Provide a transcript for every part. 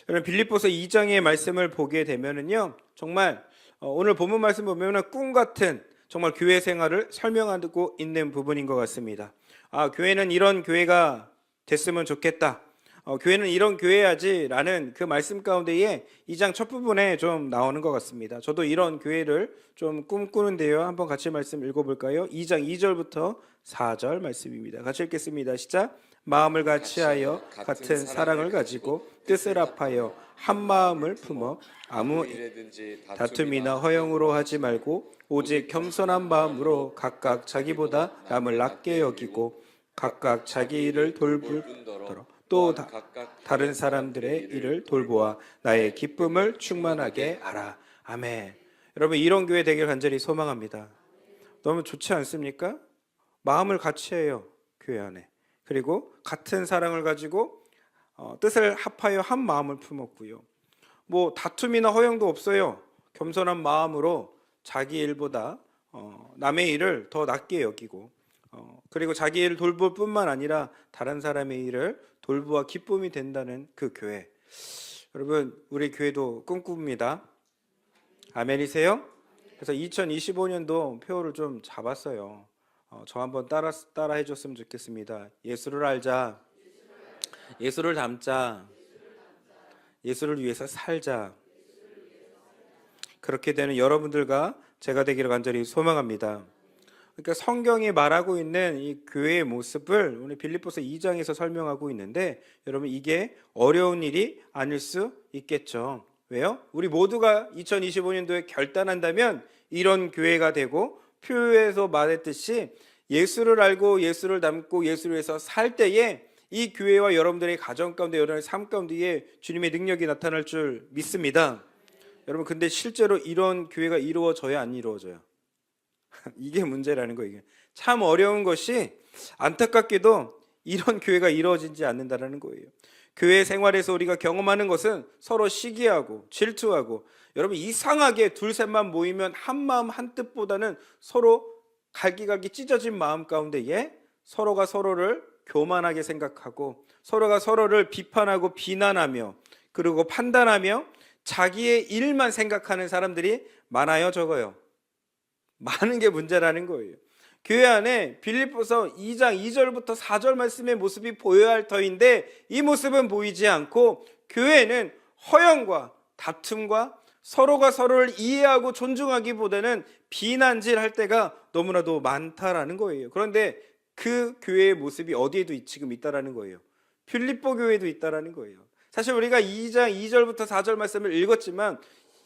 여러분 빌립보서 2장의 말씀을 보게 되면은요, 정말 오늘 본문 말씀 보면은 꿈 같은 정말 교회 생활을 설명하고 있는 부분인 것 같습니다. 교회는 이런 교회가 됐으면 좋겠다. 교회는 이런 교회야지라는 그 말씀 가운데에 2장 첫 부분에 좀 나오는 것 같습니다. 저도 이런 교회를 좀 꿈꾸는데요. 한번 같이 말씀 읽어볼까요? 2장 2절부터 4절 말씀입니다. 같이 읽겠습니다. 시작. 마음을 같이하여 같은 사랑을 가지고 뜻을 합하여 한 마음을 품어 아무 다툼이나 허영으로 하지 말고 오직 겸손한 마음으로 각각 자기보다 남을 낮게 여기고 각각 자기 일을 돌볼 뿐더러 또 다른 사람들의 일을 돌보아 나의 기쁨을 충만하게 하라. 아멘. 여러분 이런 교회 되길 간절히 소망합니다. 너무 좋지 않습니까? 마음을 같이 해요. 교회 안에. 그리고 같은 사랑을 가지고 뜻을 합하여 한 마음을 품었고요. 뭐 다툼이나 허영도 없어요. 겸손한 마음으로 자기 일보다 남의 일을 더 낫게 여기고 그리고 자기 일을 돌볼 뿐만 아니라 다른 사람의 일을 돌보아 기쁨이 된다는 그 교회. 여러분 우리 교회도 꿈꿉니다. 아멘이세요? 그래서 2025년도 표를 좀 잡았어요. 저 한번 따라 해줬으면 좋겠습니다. 예수를 알자, 예수를 닮자, 예수를 위해서 살자. 그렇게 되는 여러분들과 제가 되기를 간절히 소망합니다. 그러니까 성경이 말하고 있는 이 교회의 모습을 오늘 빌립보서 2장에서 설명하고 있는데 여러분 이게 어려운 일이 아닐 수 있겠죠. 왜요? 우리 모두가 2025년도에 결단한다면 이런 교회가 되고 표에서 말했듯이 예수를 알고 예수를 닮고 예수를 위해서 살 때에 이 교회와 여러분들의 가정 가운데 여러분의 삶 가운데에 주님의 능력이 나타날 줄 믿습니다. 여러분 근데 실제로 이런 교회가 이루어져야 안 이루어져요? 이게 문제라는 거예요. 이게 참 어려운 것이 안타깝게도 이런 교회가 이루어지지 않는다는 거예요. 교회 생활에서 우리가 경험하는 것은 서로 시기하고 질투하고 여러분 이상하게 둘셋만 모이면 한 마음 한 뜻보다는 서로 갈기갈기 찢어진 마음 가운데에 서로가 서로를 교만하게 생각하고 서로가 서로를 비판하고 비난하며 그리고 판단하며 자기의 일만 생각하는 사람들이 많아요, 적어요? 많은 게 문제라는 거예요. 교회 안에 빌립보서 2장 2절부터 4절 말씀의 모습이 보여야 할 터인데 이 모습은 보이지 않고 교회는 허영과 다툼과 서로가 서로를 이해하고 존중하기보다는 비난질할 때가 너무나도 많다라는 거예요. 그런데 그 교회의 모습이 어디에도 지금 있다라는 거예요. 빌립보 교회도 있다라는 거예요. 사실 우리가 2장 2절부터 4절 말씀을 읽었지만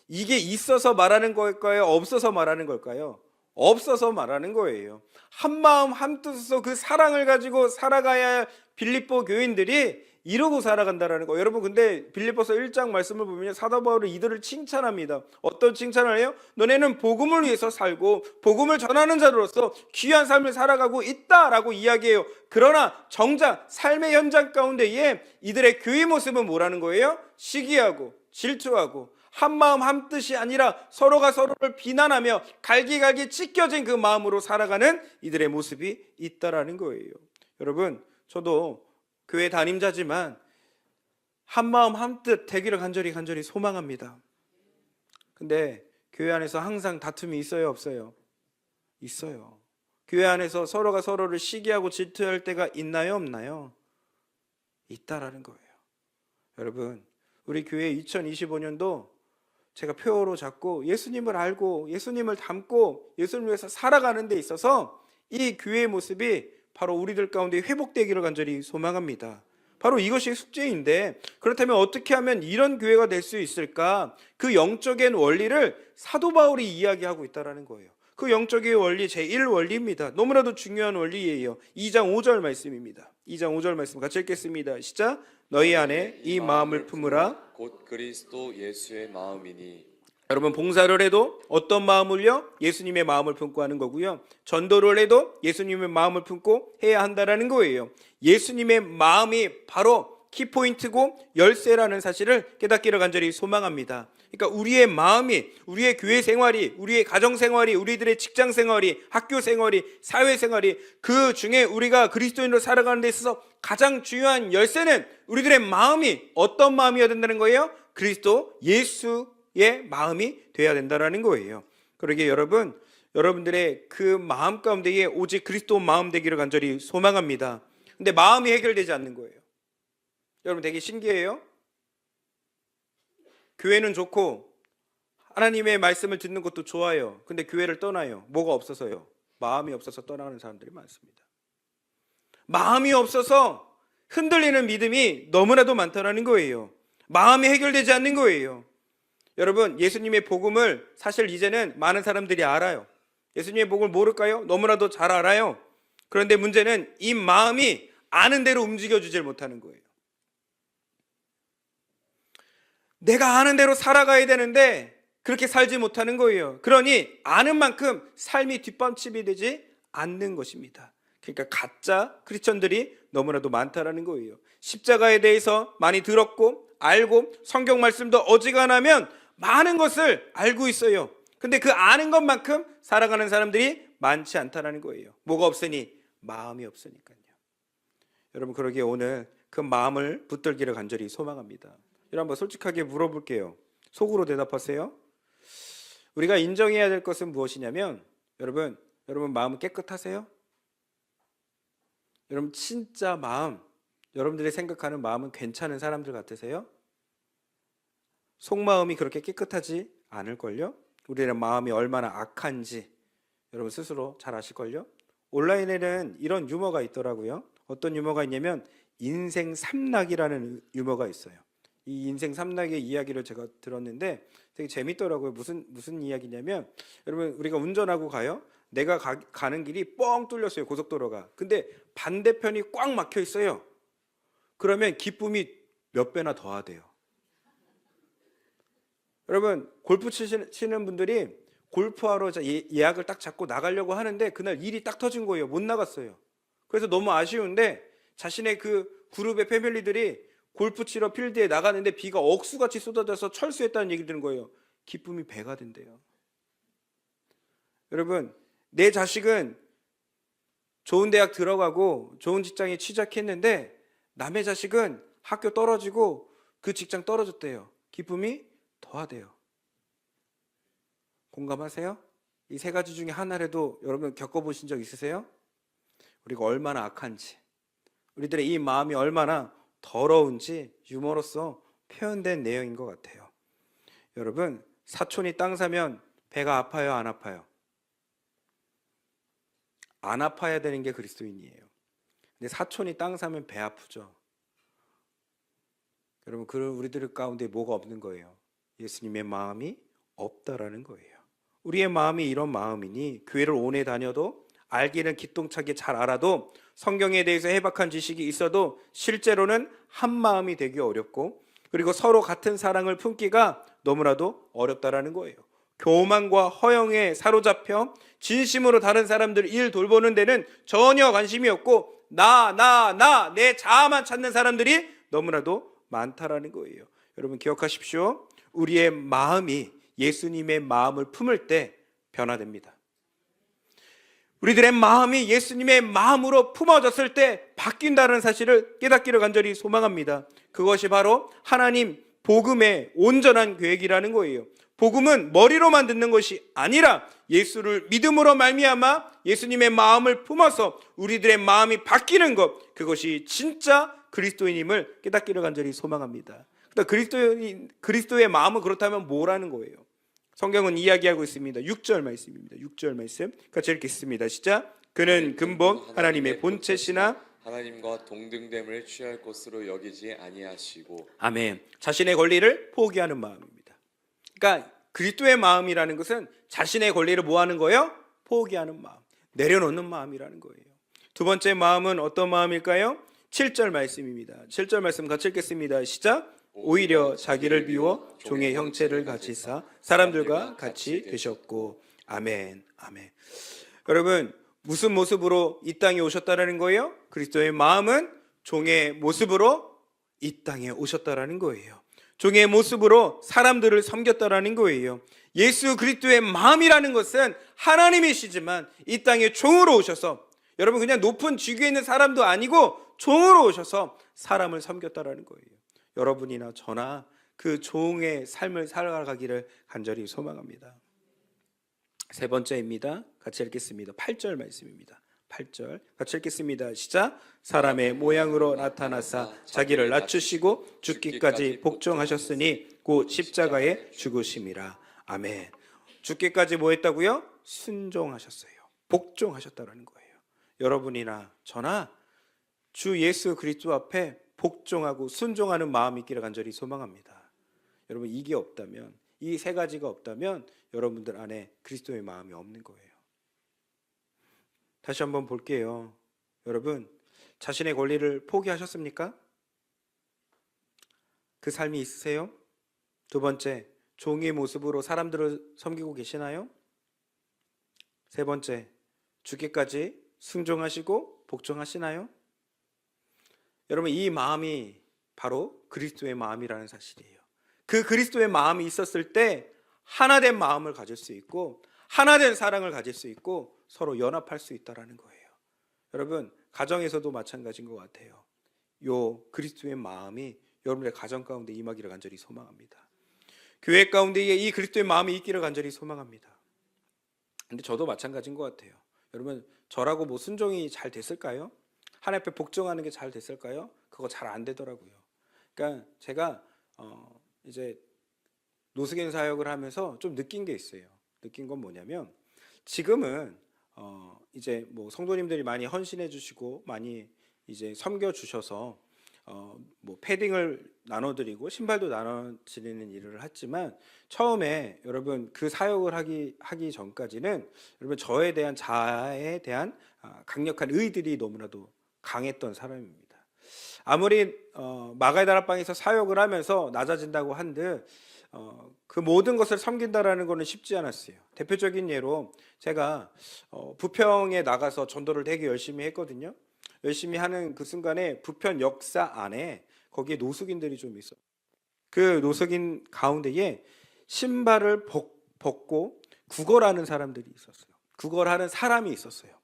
이게 있어서 말하는 걸까요? 없어서 말하는 걸까요? 없어서 말하는 거예요. 한 마음 한 뜻으로 그 사랑을 가지고 살아가야 할 빌립보 교인들이 이러고 살아간다라는 거. 여러분 근데 빌립보서 1장 말씀을 보면 사도 바울은 이들을 칭찬합니다. 어떤 칭찬을 해요? 너네는 복음을 위해서 살고 복음을 전하는 자로서 귀한 삶을 살아가고 있다라고 이야기해요. 그러나 정작 삶의 현장 가운데에 이들의 교회 모습은 뭐라는 거예요? 시기하고 질투하고 한 마음 한 뜻이 아니라 서로가 서로를 비난하며 갈기갈기 찢겨진 그 마음으로 살아가는 이들의 모습이 있다라는 거예요. 여러분 저도 교회 담임자지만 한 마음 한 뜻 되기를 간절히 소망합니다. 근데 교회 안에서 항상 다툼이 있어요, 없어요? 있어요. 교회 안에서 서로가 서로를 시기하고 질투할 때가 있나요, 없나요? 있다라는 거예요. 여러분 우리 교회 2025년도 제가 표어로 잡고 예수님을 알고 예수님을 닮고 예수님을 위해서 살아가는 데 있어서 이 교회의 모습이 바로 우리들 가운데 회복되기를 간절히 소망합니다. 바로 이것이 숙제인데 그렇다면 어떻게 하면 이런 교회가 될 수 있을까? 그 영적인 원리를 사도 바울이 이야기하고 있다는 거예요. 그 영적인 원리 제1원리입니다. 너무나도 중요한 원리예요. 2장 5절 말씀입니다. 2장 5절 말씀 같이 읽겠습니다. 시작. 너희 안에 이 마음을 품으라 곧 그리스도 예수의 마음이니. 여러분 봉사를 해도 어떤 마음을요? 예수님의 마음을 품고 하는 거고요. 전도를 해도 예수님의 마음을 품고 해야 한다라는 거예요. 예수님의 마음이 바로 키포인트고 열쇠라는 사실을 깨닫기를 간절히 소망합니다. 그러니까 우리의 마음이, 우리의 교회 생활이, 우리의 가정 생활이, 우리들의 직장 생활이, 학교 생활이, 사회 생활이, 그 중에 우리가 그리스도인으로 살아가는 데 있어서 가장 중요한 열쇠는 우리들의 마음이 어떤 마음이어야 된다는 거예요? 그리스도 예수의 마음이 돼야 된다는 거예요. 그러기에 여러분들의 그 마음 가운데에 오직 그리스도 마음 되기를 간절히 소망합니다. 근데 마음이 해결되지 않는 거예요. 여러분 되게 신기해요. 교회는 좋고 하나님의 말씀을 듣는 것도 좋아요. 근데 교회를 떠나요. 뭐가 없어서요? 마음이 없어서 떠나는 사람들이 많습니다. 마음이 없어서 흔들리는 믿음이 너무나도 많다는 거예요. 마음이 해결되지 않는 거예요. 여러분, 예수님의 복음을 사실 이제는 많은 사람들이 알아요. 예수님의 복음을 모를까요? 너무나도 잘 알아요. 그런데 문제는 이 마음이 아는 대로 움직여주질 못하는 거예요. 내가 아는 대로 살아가야 되는데 그렇게 살지 못하는 거예요. 그러니 아는 만큼 삶이 뒷받침이 되지 않는 것입니다. 그러니까 가짜 크리스천들이 너무나도 많다라는 거예요. 십자가에 대해서 많이 들었고 알고 성경 말씀도 어지간하면 많은 것을 알고 있어요. 근데 그 아는 것만큼 살아가는 사람들이 많지 않다라는 거예요. 뭐가 없으니? 마음이 없으니까요. 여러분, 그러기에 오늘 그 마음을 붙들기를 간절히 소망합니다. 여러분, 한번 솔직하게 물어볼게요. 속으로 대답하세요. 우리가 인정해야 될 것은 무엇이냐면, 여러분 마음은 깨끗하세요? 여러분 진짜 마음, 여러분들이 생각하는 마음은 괜찮은 사람들 같으세요? 속마음이 그렇게 깨끗하지 않을걸요? 우리의 마음이 얼마나 악한지 여러분 스스로 잘 아실걸요? 온라인에는 이런 유머가 있더라고요. 어떤 유머가 있냐면 인생 삼락이라는 유머가 있어요. 이 인생 삼락의 이야기를 제가 들었는데 되게 재밌더라고요. 무슨 이야기냐면, 여러분 우리가 운전하고 가요. 내가 가는 길이 뻥 뚫렸어요. 고속도로가. 근데 반대편이 꽉 막혀 있어요. 그러면 기쁨이 몇 배나 더하대요. 여러분, 골프 치는 분들이 골프하러 예약을 딱 잡고 나가려고 하는데 그날 일이 딱 터진 거예요. 못 나갔어요. 그래서 너무 아쉬운데 자신의 그 그룹의 패밀리들이 골프 치러 필드에 나가는데 비가 억수같이 쏟아져서 철수했다는 얘기를 들은 거예요. 기쁨이 배가 된대요. 여러분, 내 자식은 좋은 대학 들어가고 좋은 직장에 취직했는데 남의 자식은 학교 떨어지고 그 직장 떨어졌대요. 기쁨이 더하대요. 공감하세요? 이 세 가지 중에 하나라도 여러분 겪어보신 적 있으세요? 우리가 얼마나 악한지, 우리들의 이 마음이 얼마나 더러운지 유머로서 표현된 내용인 것 같아요. 여러분, 사촌이 땅 사면 배가 아파요, 안 아파요? 안 아파야 되는 게 그리스도인이에요. 근데 사촌이 땅 사면 배 아프죠. 여러분, 그런 우리들 가운데 뭐가 없는 거예요? 예수님의 마음이 없다라는 거예요. 우리의 마음이 이런 마음이니 교회를 오래 다녀도 알기는 기똥차게 잘 알아도 성경에 대해서 해박한 지식이 있어도 실제로는 한 마음이 되기 어렵고, 그리고 서로 같은 사랑을 품기가 너무나도 어렵다라는 거예요. 교만과 허영에 사로잡혀 진심으로 다른 사람들 일 돌보는 데는 전혀 관심이 없고 내 자아만 찾는 사람들이 너무나도 많다라는 거예요. 여러분 기억하십시오. 우리의 마음이 예수님의 마음을 품을 때 변화됩니다. 우리들의 마음이 예수님의 마음으로 품어졌을 때 바뀐다는 사실을 깨닫기를 간절히 소망합니다. 그것이 바로 하나님 복음의 온전한 계획이라는 거예요. 복음은 머리로만 듣는 것이 아니라 예수를 믿음으로 말미암아 예수님의 마음을 품어서 우리들의 마음이 바뀌는 것, 그것이 진짜 그리스도인임을 깨닫기를 간절히 소망합니다. 그리스도의 마음은 그렇다면 뭐라는 거예요? 성경은 이야기하고 있습니다. 6절 말씀입니다. 6절 말씀 같이 읽겠습니다. 시작. 그는 근본 하나님의 본체시나 하나님과 동등됨을 취할 것으로 여기지 아니하시고. 아멘. 자신의 권리를 포기하는 마음입니다. 그러니까 그리스도의 마음이라는 것은 자신의 권리를 뭐 하는 거예요? 포기하는 마음, 내려놓는 마음이라는 거예요. 두 번째 마음은 어떤 마음일까요? 7절 말씀입니다. 7절 말씀 같이 읽겠습니다. 시작. 오히려 자기를 비워 종의 형체를 가지사 사람들과 같이 되셨고. 아멘. 아멘. 여러분, 무슨 모습으로 이 땅에 오셨다는 거예요? 그리스도의 마음은 종의 모습으로 이 땅에 오셨다라는 거예요. 종의 모습으로 사람들을 섬겼다라는 거예요. 예수 그리스도의 마음이라는 것은 하나님이시지만 이 땅에 종으로 오셔서, 여러분 그냥 높은 직위에 있는 사람도 아니고 종으로 오셔서 사람을 섬겼다라는 거예요. 여러분이나 저나 그 종의 삶을 살아가기를 간절히 소망합니다. 세 번째입니다. 같이 읽겠습니다. 8절 말씀입니다. 8절 같이 읽겠습니다. 시작. 사람의 모양으로 나타나사 자기를 낮추시고 죽기까지 복종하셨으니 곧 십자가에 죽으심이라. 아멘. 죽기까지 뭐 했다고요? 순종하셨어요. 복종하셨다라는 거예요. 여러분이나 저나 주 예수 그리스도 앞에 복종하고 순종하는 마음이 있기를 간절히 소망합니다. 여러분 이게 없다면, 이 세 가지가 없다면 여러분들 안에 그리스도의 마음이 없는 거예요. 다시 한번 볼게요. 여러분 자신의 권리를 포기하셨습니까? 그 삶이 있으세요? 두 번째, 종의 모습으로 사람들을 섬기고 계시나요? 세 번째, 죽기까지 순종하시고 복종하시나요? 여러분 이 마음이 바로 그리스도의 마음이라는 사실이에요. 그 그리스도의 마음이 있었을 때 하나된 마음을 가질 수 있고 하나된 사랑을 가질 수 있고 서로 연합할 수 있다는 거예요. 여러분 가정에서도 마찬가지인 것 같아요. 요 그리스도의 마음이 여러분의 가정 가운데 임하기를 간절히 소망합니다. 교회 가운데 이 그리스도의 마음이 있기를 간절히 소망합니다. 근데 저도 마찬가지인 것 같아요. 여러분 저라고 뭐 순종이 잘 됐을까요? 하나님 앞에 복종하는 게 잘 됐을까요? 그거 잘 안 되더라고요. 그러니까 제가 이제 노숙인 사역을 하면서 좀 느낀 게 있어요. 느낀 건 뭐냐면 지금은 이제 뭐 성도님들이 많이 헌신해 주시고 많이 이제 섬겨 주셔서 뭐 패딩을 나눠드리고 신발도 나눠드리는 일을 했지만 처음에 여러분 그 사역을 하기 전까지는 여러분 저에 대한 자아에 대한 강력한 의들이 너무나도 강했던 사람입니다. 아무리 마가의 다락방에서 사역을 하면서 낮아진다고 한들 그 모든 것을 섬긴다라는 것은 쉽지 않았어요. 대표적인 예로 제가 부평에 나가서 전도를 되게 열심히 했거든요. 열심히 하는 그 순간에 부평 역사 안에 거기에 노숙인들이 좀 있어. 그 노숙인 가운데에 신발을 벗고 구걸하는 사람들이 있었어요. 구걸하는 사람이 있었어요.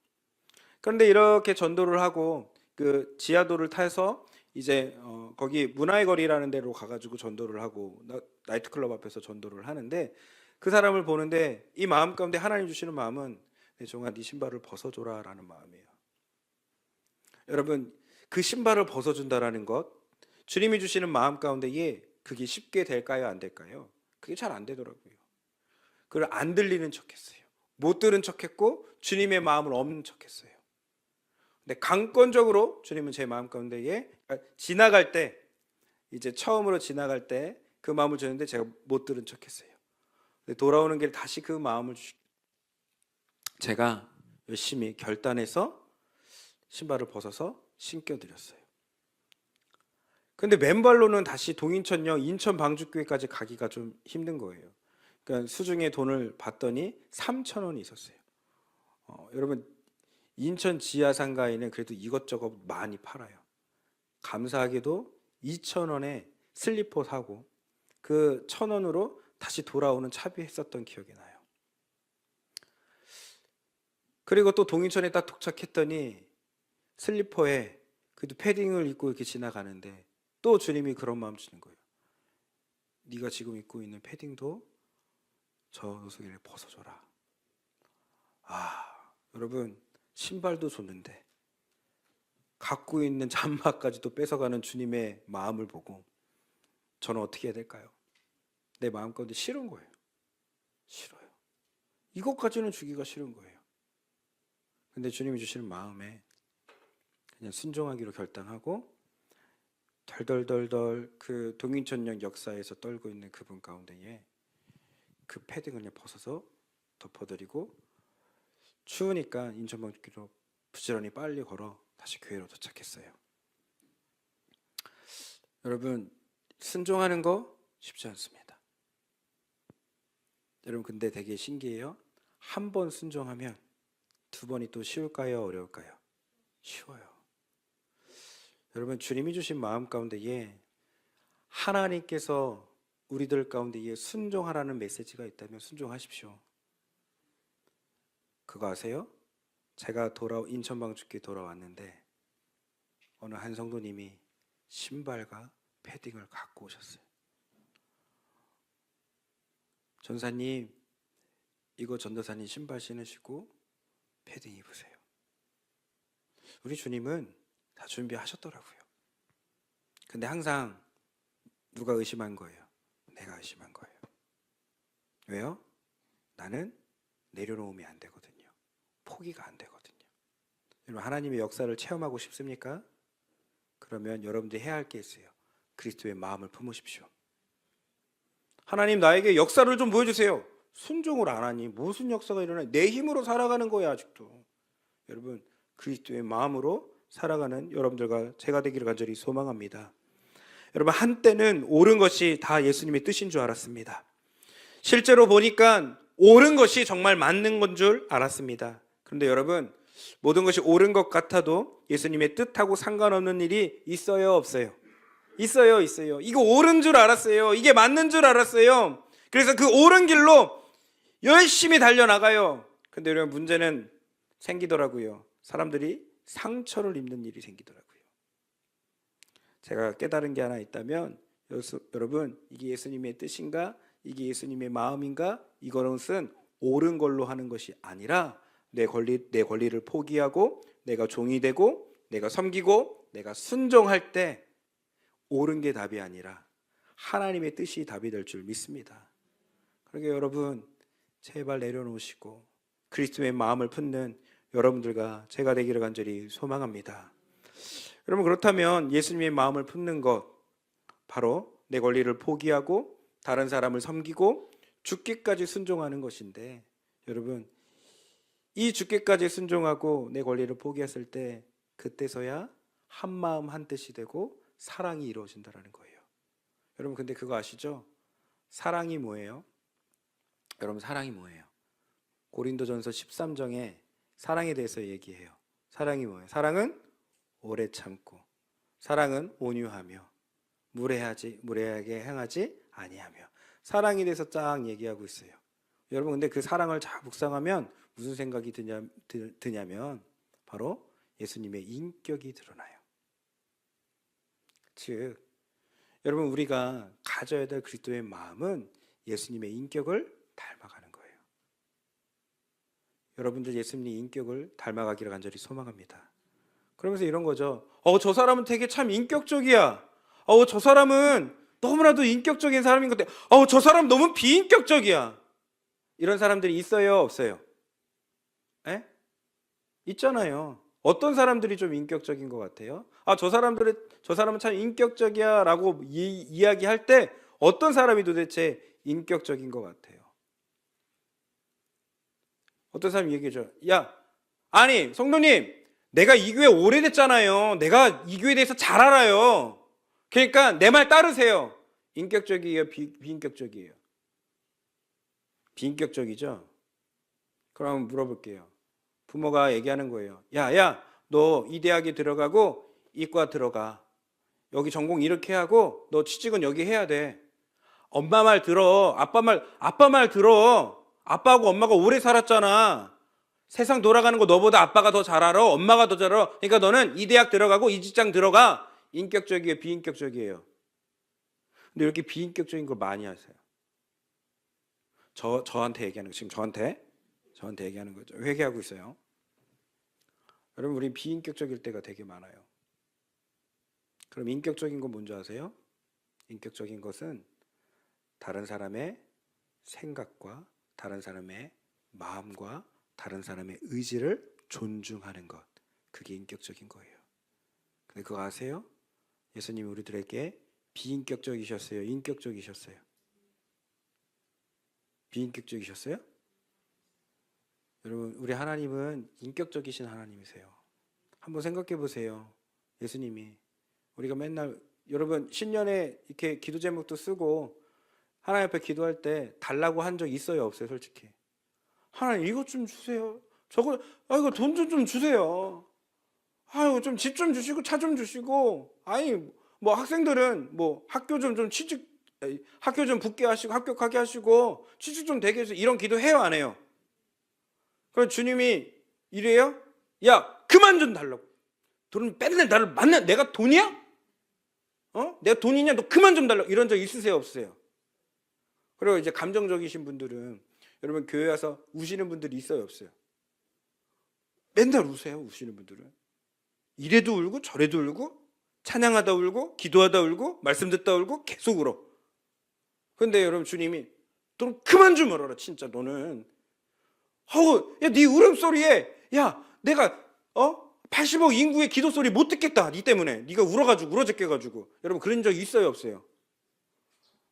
그런데 이렇게 전도를 하고 그 지하도를 타서 이제 거기 문화의 거리라는 데로 가가지고 전도를 하고 나이트클럽 앞에서 전도를 하는데 그 사람을 보는데 이 마음 가운데 하나님 주시는 마음은 내 종아 네 신발을 벗어줘라 라는 마음이에요. 여러분 그 신발을 벗어준다라는 것, 주님이 주시는 마음 가운데에 그게 쉽게 될까요? 안 될까요? 그게 잘 안 되더라고요. 그걸 안 들리는 척했어요. 못 들은 척했고 주님의 마음을 없는 척했어요. 근데 강권적으로 주님은 제 마음 가운데에 지나갈 때, 이제 처음으로 지나갈 때 그 마음을 주는데 제가 못 들은 척했어요. 근데 돌아오는 길 다시 그 마음을 제가 열심히 결단해서 신발을 벗어서 신겨드렸어요. 근데 맨발로는 다시 동인천역 인천 방주교회까지 가기가 좀 힘든 거예요. 그러니까 수중에 돈을 받더니 3,000원이 있었어요. 여러분 인천 지하상가에는 그래도 이것저것 많이 팔아요. 감사하게도 2,000원에 슬리퍼 사고 그 1,000원으로 다시 돌아오는 차비했었던 기억이 나요. 그리고 또 동인천에 딱 도착했더니 슬리퍼에 그래도 패딩을 입고 이렇게 지나가는데 또 주님이 그런 마음 주는 거예요. 네가 지금 입고 있는 패딩도 저 노숙인을 벗어줘라. 여러분 신발도 줬는데 갖고 있는 잠바까지도 뺏어가는 주님의 마음을 보고 저는 어떻게 해야 될까요? 내 마음 가운데 싫은 거예요. 싫어요. 이것까지는 주기가 싫은 거예요. 근데 주님이 주시는 마음에 그냥 순종하기로 결단하고 덜덜덜덜 그 동인천역 역사에서 떨고 있는 그분 가운데에 그 패딩을 그냥 벗어서 덮어드리고 추우니까 인천방주기로 부지런히 빨리 걸어 다시 교회로 도착했어요. 여러분 순종하는 거 쉽지 않습니다. 여러분 근데 되게 신기해요. 한 번 순종하면 두 번이 또 쉬울까요? 어려울까요? 쉬워요. 여러분 주님이 주신 마음 가운데에 하나님께서 우리들 가운데 이 순종하라는 메시지가 있다면 순종하십시오. 그거 아세요? 제가 인천방축기 돌아왔는데 어느 한 성도님이 신발과 패딩을 갖고 오셨어요. 전사님, 이거 전도사님 신발 신으시고 패딩 입으세요. 우리 주님은 다 준비하셨더라고요. 근데 항상 누가 의심한 거예요? 내가 의심한 거예요. 왜요? 나는 내려놓으면 안 되거든요. 포기가 안 되거든요. 여러분, 하나님의 역사를 체험하고 싶습니까? 그러면 여러분들이 해야 할 게 있어요. 그리스도의 마음을 품으십시오. 하나님, 나에게 역사를 좀 보여주세요. 순종을 안 하니 무슨 역사가 일어나? 내 힘으로 살아가는 거야 아직도. 여러분, 그리스도의 마음으로 살아가는 여러분들과 제가 되기를 간절히 소망합니다. 여러분, 한때는 옳은 것이 다 예수님의 뜻인 줄 알았습니다. 실제로 보니까 옳은 것이 정말 맞는 건 줄 알았습니다. 그런데 여러분, 모든 것이 옳은 것 같아도 예수님의 뜻하고 상관없는 일이 있어요, 없어요? 있어요, 있어요. 이거 옳은 줄 알았어요. 이게 맞는 줄 알았어요. 그래서 그 옳은 길로 열심히 달려나가요. 근데 여러분, 문제는 생기더라고요. 사람들이 상처를 입는 일이 생기더라고요. 제가 깨달은 게 하나 있다면, 여러분, 이게 예수님의 뜻인가? 이게 예수님의 마음인가? 이것은 옳은 걸로 하는 것이 아니라 내 권리를 포기하고 내가 종이 되고 내가 섬기고 내가 순종할 때 옳은 게 답이 아니라 하나님의 뜻이 답이 될 줄 믿습니다. 그러게 여러분, 제발 내려놓으시고 그리스도의 마음을 품는 여러분들과 제가 되기를 간절히 소망합니다. 여러분, 그렇다면 예수님의 마음을 품는 것, 바로 내 권리를 포기하고 다른 사람을 섬기고 죽기까지 순종하는 것인데, 여러분, 이 죽기까지 순종하고 내 권리를 포기했을 때 그때서야 한 마음 한 뜻이 되고 사랑이 이루어진다는 거예요. 여러분, 근데 그거 아시죠? 사랑이 뭐예요? 여러분, 사랑이 뭐예요? 고린도전서 13장에 사랑에 대해서 얘기해요. 사랑이 뭐예요? 사랑은 오래 참고, 사랑은 온유하며, 무례하게 행하지 아니하며, 사랑에 대해서 쫙 얘기하고 있어요. 여러분, 근데 그 사랑을 잘 묵상하면 무슨 생각이 드냐면 바로 예수님의 인격이 드러나요. 즉, 여러분, 우리가 가져야 될 그리스도의 마음은 예수님의 인격을 닮아가는 거예요. 여러분들 예수님의 인격을 닮아가기를 간절히 소망합니다. 그러면서 이런 거죠. 저 사람은 되게 참 인격적이야. 저 사람은 너무나도 인격적인 사람인 것 같아. 저 사람 너무 비인격적이야. 이런 사람들이 있어요, 없어요? 에? 있잖아요. 어떤 사람들이 좀 인격적인 것 같아요? 저 사람은 참 인격적이야 라고 이야기할 때 어떤 사람이 도대체 인격적인 것 같아요? 어떤 사람이 얘기해줘요. 아니 성도님, 내가 이 교회 오래됐잖아요. 내가 이 교회에 대해서 잘 알아요. 그러니까 내 말 따르세요. 인격적이에요, 비인격적이에요? 비인격적이죠? 그럼 물어볼게요. 부모가 얘기하는 거예요. 야, 너 이 대학에 들어가고 이과 들어가. 여기 전공 이렇게 하고 너 취직은 여기 해야 돼. 엄마 말 들어. 아빠 말 들어. 아빠하고 엄마가 오래 살았잖아. 세상 돌아가는 거 너보다 아빠가 더 잘 알아. 엄마가 더 잘 알아. 그러니까 너는 이 대학 들어가고 이 직장 들어가. 인격적이에요, 비인격적이에요? 근데 이렇게 비인격적인 거 많이 하세요. 저한테 얘기하는 거, 지금 저한테 얘기하는 거죠. 회개하고 있어요. 여러분, 우리 비인격적일 때가 되게 많아요. 그럼 인격적인 건 뭔지 아세요? 인격적인 것은 다른 사람의 생각과 다른 사람의 마음과 다른 사람의 의지를 존중하는 것, 그게 인격적인 거예요. 근데 그거 아세요? 예수님이 우리들에게 비인격적이셨어요? 인격적이셨어요? 비인격적이셨어요? 여러분, 우리 하나님은 인격적이신 하나님이세요. 한번 생각해 보세요. 예수님이 우리가 맨날, 여러분, 신년에 이렇게 기도 제목도 쓰고 하나님 앞에 기도할 때 달라고 한 적 있어요, 없어요? 솔직히. 하나님, 이것 좀 주세요. 이거 돈 좀 주세요. 좀 집 좀 주시고 차 좀 주시고, 뭐 학생들은 뭐 학교 좀 붙게 하시고 합격하게 하시고 취직 좀 되게 해서 이런 기도 해요, 안 해요? 그럼 주님이 이래요? 야, 그만 좀 달라고. 돈 맨날 나를 만나, 내가 돈이야? 내가 돈이냐? 너 그만 좀 달라고. 이런 적 있으세요, 없으세요? 그리고 이제 감정적이신 분들은 여러분 교회 와서 우시는 분들이 있어요, 없어요? 맨날 우세요, 우시는 분들은. 이래도 울고 저래도 울고 찬양하다 울고 기도하다 울고 말씀 듣다 울고 계속 울어. 근데 여러분 주님이 너 그만 좀 울어라. 진짜 너는 야, 네 울음소리에 야, 내가 80억 인구의 기도 소리 못 듣겠다. 네 때문에 네가 울어가지고 울어젖게 가지고. 여러분 그런 적 있어요, 없어요?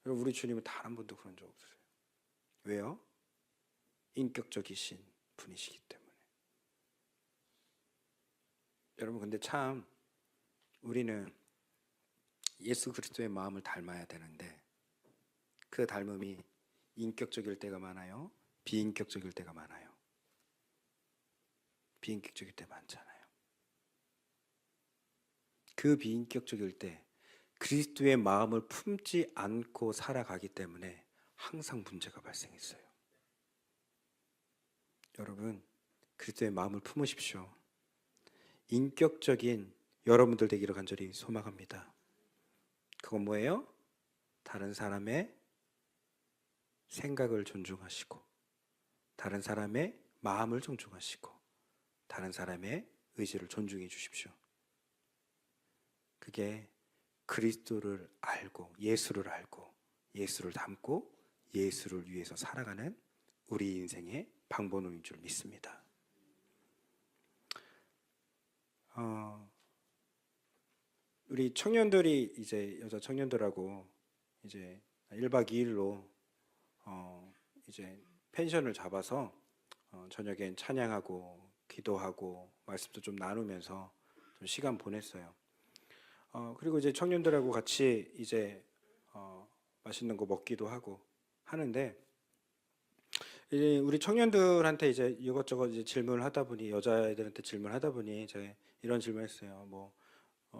여러분 우리 주님은 단 한 번도 그런 적 없으세요. 왜요? 인격적이신 분이시기 때문에. 여러분 근데 참 우리는 예수 그리스도의 마음을 닮아야 되는데 그 닮음이 인격적일 때가 많아요? 비인격적일 때가 많아요? 비인격적일 때 많잖아요. 그 비인격적일 때 그리스도의 마음을 품지 않고 살아가기 때문에 항상 문제가 발생했어요. 여러분 그리스도의 마음을 품으십시오. 인격적인 여러분들 되기를 간절히 소망합니다. 그건 뭐예요? 다른 사람의 생각을 존중하시고 다른 사람의 마음을 존중하시고 다른 사람의 의지를 존중해 주십시오. 그게 그리스도를 알고 예수를 알고 예수를 닮고 예수를 위해서 살아가는 우리 인생의 방법론인 줄 믿습니다. 우리 청년들이 이제 여자 청년들하고 이제 1박 2일로 이제 펜션을 잡아서 저녁엔 찬양하고 기도하고 말씀도 좀 나누면서 좀 시간 보냈어요. 그리고 이제 청년들하고 같이 이제 맛있는 거 먹기도 하고 하는데 이제 우리 청년들한테 이제 이것저것 이제 질문을 하다 보니 여자애들한테 질문하다 보니 제가 이런 질문했어요. 뭐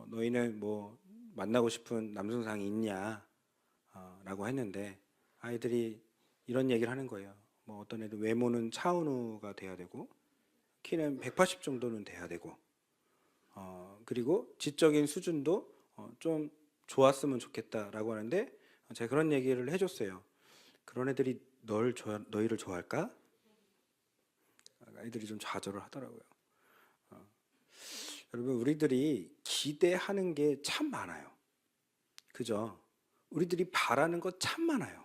너희는 뭐 만나고 싶은 남성상이 있냐? 라고 했는데 아이들이 이런 얘기를 하는 거예요. 뭐 어떤 애들 외모는 차은우가 돼야 되고 키는 180 정도는 돼야 되고 그리고 지적인 수준도 좀 좋았으면 좋겠다라고 하는데 제가 그런 얘기를 해줬어요. 그런 애들이 너희를 좋아할까? 아이들이 좀 좌절을 하더라고요. 여러분 우리들이 기대하는 게 참 많아요. 그죠? 우리들이 바라는 거 참 많아요.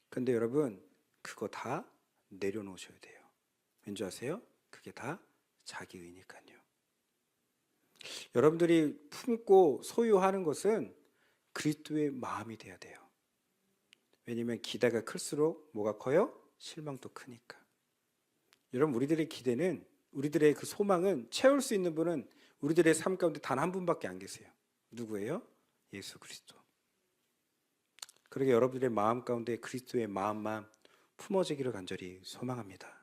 근데 여러분 그거 다 내려놓으셔야 돼요. 왠지 아세요? 그게 다 자기의니까요. 여러분들이 품고 소유하는 것은 그리스도의 마음이 돼야 돼요. 왜냐하면 기대가 클수록 뭐가 커요? 실망도 크니까. 여러분 우리들의 기대는 우리들의 그 소망은 채울 수 있는 분은 우리들의 삶 가운데 단 한 분밖에 안 계세요. 누구예요? 예수 그리스도. 그러게 여러분들의 마음 가운데 그리스도의 마음만 품어지기를 간절히 소망합니다.